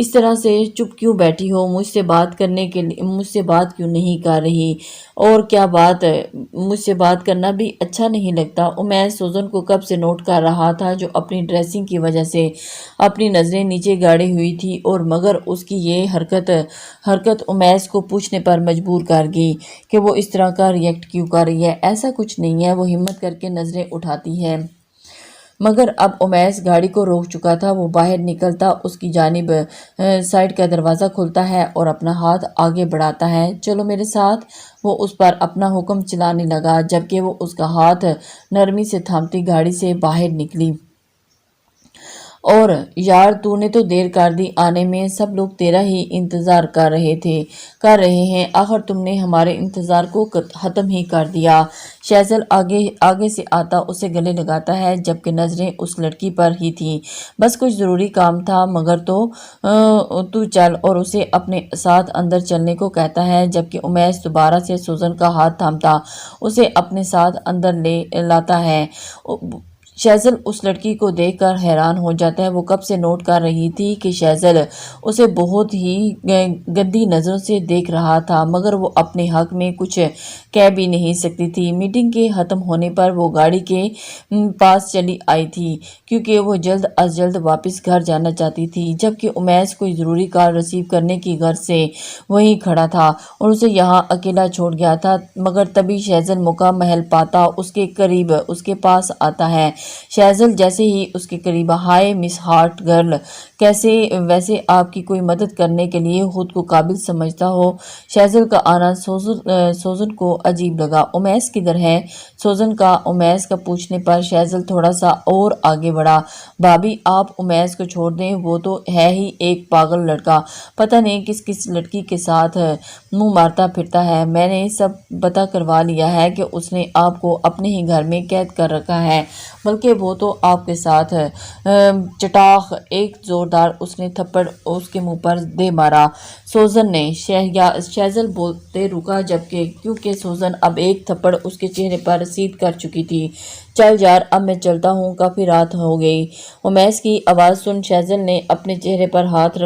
اس طرح سے چپ کیوں بیٹھی ہو؟ مجھ سے بات کرنے کے لیے مجھ سے بات کیوں نہیں کر رہی؟ اور کیا بات مجھ سے بات کرنا بھی اچھا نہیں لگتا؟ امیس سوزن کو کب سے نوٹ کر رہا تھا، جو اپنی ڈریسنگ کی وجہ سے اپنی نظریں نیچے گاڑی ہوئی تھی، اور مگر اس کی یہ حرکت امیس کو پوچھنے پر مجبور کر گئی کہ وہ اس طرح کا ریئیکٹ کیوں کر رہی ہے۔ ایسا کچھ نہیں ہے، وہ ہمت کر کے نظریں اٹھاتی ہے۔ مگر اب امیس گاڑی کو روک چکا تھا۔ وہ باہر نکلتا اس کی جانب سائیڈ کا دروازہ کھلتا ہے اور اپنا ہاتھ آگے بڑھاتا ہے۔ چلو میرے ساتھ۔ وہ اس پر اپنا حکم چلانے لگا، جبکہ وہ اس کا ہاتھ نرمی سے تھامتی گاڑی سے باہر نکلی۔ اور یار تو نے تو دیر کر دی آنے میں، سب لوگ تیرا ہی انتظار کر رہے ہیں، آخر تم نے ہمارے انتظار کو ختم ہی کر دیا۔ شیزل آگے سے آتا اسے گلے لگاتا ہے، جبکہ نظریں اس لڑکی پر ہی تھیں۔ بس کچھ ضروری کام تھا، مگر تو چل، اور اسے اپنے ساتھ اندر چلنے کو کہتا ہے، جبکہ امیس دوبارہ سے سوزن کا ہاتھ تھامتا اسے اپنے ساتھ اندر لے لاتا ہے۔ شیزل اس لڑکی کو دیکھ کر حیران ہو جاتا ہے۔ وہ کب سے نوٹ کر رہی تھی کہ شیزل اسے بہت ہی گندی نظروں سے دیکھ رہا تھا، مگر وہ اپنے حق میں کچھ کہہ بھی نہیں سکتی تھی۔ میٹنگ کے ختم ہونے پر وہ گاڑی کے پاس چلی آئی تھی، کیونکہ وہ جلد از جلد واپس گھر جانا چاہتی تھی، جبکہ امیس کوئی ضروری کال ریسیو کرنے کی غرض سے وہیں کھڑا تھا اور اسے یہاں اکیلا چھوڑ گیا تھا۔ مگر تبھی شیزل موقع محل پاتا اس کے قریب اس کے پاس آتا ہے۔ شیزل جیسے ہی اس کے قریب، ہائے مس ہارٹ گرل، ویسے آپ کی کوئی مدد کرنے کے لیے خود کو قابل سمجھتا ہو؟ شیزل کا آنا سوزن کو عجیب لگا۔ امیس کدھر ہے؟ سوزن کا امیس کا پوچھنے پر شیزل تھوڑا سا اور آگے بڑھا۔ بھابی آپ امیس کو چھوڑ دیں، وہ تو ہے ہی ایک پاگل لڑکا، پتہ نہیں کس لڑکی کے ساتھ منہ مارتا پھرتا ہے۔ میں نے سب پتہ کروا لیا ہے کہ اس نے آپ کو اپنے ہی گھر میں قید کر رکھا ہے، بلکہ وہ تو آپ کے ساتھ چٹاخ ایک زوردار اس نے تھپڑ اس کے منہ پر دے مارا۔ سوزن نے شیزل بولتے رکا، جبکہ کیونکہ سوزن اب ایک تھپڑ اس کے چہرے پر رسید کر چکی تھی۔ چل یار اب میں چلتا ہوں، کافی رات ہو گئی۔ امیس کی آواز سن شیزل نے اپنے چہرے پر ہاتھ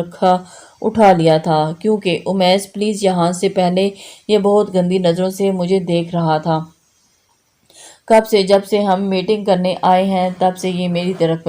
اٹھا لیا تھا، کیونکہ امیس پلیز یہاں سے پہلے یہ بہت گندی نظروں سے مجھے دیکھ رہا تھا۔ کب سے؟ جب سے ہم میٹنگ کرنے آئے ہیں تب سے یہ میری طرف۔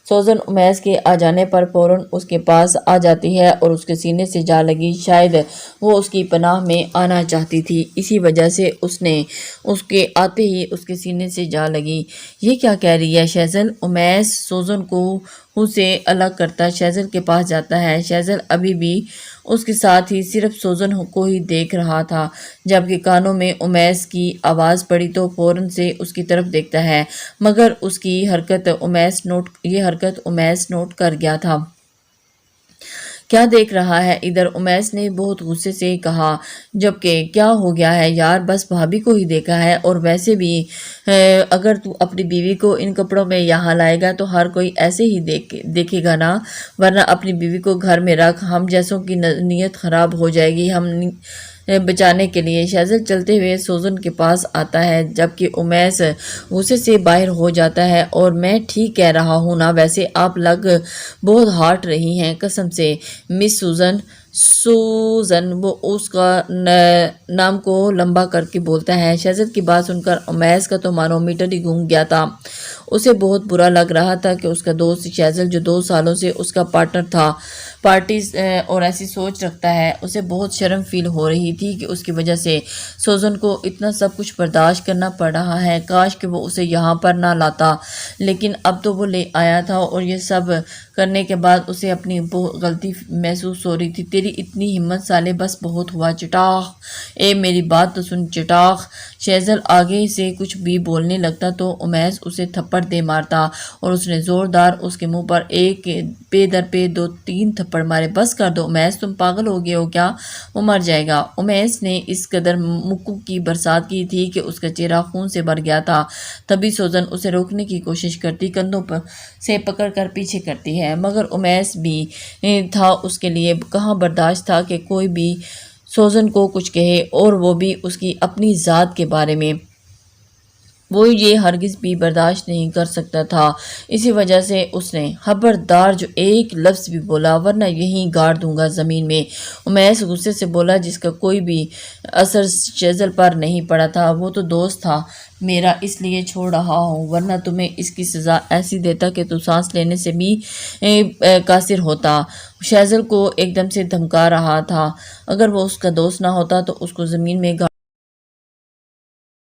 سوزن امیس کے آ جانے پر فوراً اس کے پاس آ جاتی ہے اور اس کے سینے سے جا لگی۔ شاید وہ اس کی پناہ میں آنا چاہتی تھی، اسی وجہ سے اس نے اس کے آتے ہی اس کے سینے سے جا لگی۔ یہ کیا کہہ رہی ہے شیزل؟ امیس سوزن کو خود سے الگ کرتا شیزل کے پاس جاتا ہے۔ شیزل ابھی بھی اس کے ساتھ ہی صرف سوزن کو ہی دیکھ رہا تھا، جبکہ کانوں میں امیس کی آواز پڑی تو فوراً سے اس کی طرف دیکھتا ہے، مگر اس کی یہ حرکت امیس نوٹ کر گیا تھا۔ کیا دیکھ رہا ہے ادھر؟ امیس نے بہت غصے سے کہا، جبکہ کیا ہو گیا ہے یار؟ بس بھابی کو ہی دیکھا ہے، اور ویسے بھی اگر تو اپنی بیوی کو ان کپڑوں میں یہاں لائے گا تو ہر کوئی ایسے ہی دیکھے گا نا، ورنہ اپنی بیوی کو گھر میں رکھ، ہم جیسوں کی نیت خراب ہو جائے گی۔ ہم بچانے کے لیے شیزل چلتے ہوئے سوزن کے پاس آتا ہے، جبکہ امیس غصے سے باہر ہو جاتا ہے۔ اور میں ٹھیک کہہ رہا ہوں نا؟ ویسے آپ لگ بہت ہارٹ رہی ہیں، قسم سے مس سوزن وہ اس کا نام کو لمبا کر کے بولتا ہے۔ شیزل کی بات سن کر امیس کا تو مانو میٹر ہی گھوم گیا تھا۔ اسے بہت برا لگ رہا تھا کہ اس کا دوست شیزل، جو 2 سالوں سے اس کا پارٹنر تھا، پارٹیز اور ایسی سوچ رکھتا ہے۔ اسے بہت شرم فیل ہو رہی تھی کہ اس کی وجہ سے سوزن کو اتنا سب کچھ برداشت کرنا پڑ رہا ہے۔ کاش کہ وہ اسے یہاں پر نہ لاتا، لیکن اب تو وہ لے آیا تھا، اور یہ سب کرنے کے بعد اسے اپنی غلطی محسوس ہو رہی تھی۔ تیری اتنی ہمت سالے، بس بہت ہوا چٹاخ، اے میری بات تو سن چٹاخ۔ شیزل آگے سے کچھ بھی بولنے لگتا تو امیس اسے تھپڑ دے مارتا، اور اس نے زوردار اس کے منہ پر ایک پے در پے 2-3 تھپڑ مارے۔ بس کر دو امیس، تم پاگل ہو گئے ہو کیا؟ وہ مر جائے گا۔ امیس نے اس قدر مکوں کی برسات کی تھی کہ اس کا چہرہ خون سے بھر گیا تھا۔ تبھی سوزن اسے روکنے کی کوشش کرتی، کندھوں سے پکڑ کر پیچھے کرتی ہے، مگر امیس بھی تھا، اس کے لیے کہاں برداشت تھا کہ کوئی بھی سوزن کو کچھ کہے، اور وہ بھی اس کی اپنی ذات کے بارے میں۔ وہ یہ ہرگز بھی برداشت نہیں کر سکتا تھا۔ اسی وجہ سے اس نے خبردار جو ایک لفظ بھی بولا ورنہ یہیں گاڑ دوں گا زمین میں۔ امیس غصے سے بولا جس کا کوئی بھی اثر شیزل پر نہیں پڑا تھا۔ وہ تو دوست تھا میرا، اس لیے چھوڑ رہا ہوں، ورنہ تمہیں اس کی سزا ایسی دیتا کہ تو سانس لینے سے بھی قاصر ہوتا۔ شیزل کو ایک دم سے دھمکا رہا تھا، اگر وہ اس کا دوست نہ ہوتا تو اس کو زمین میں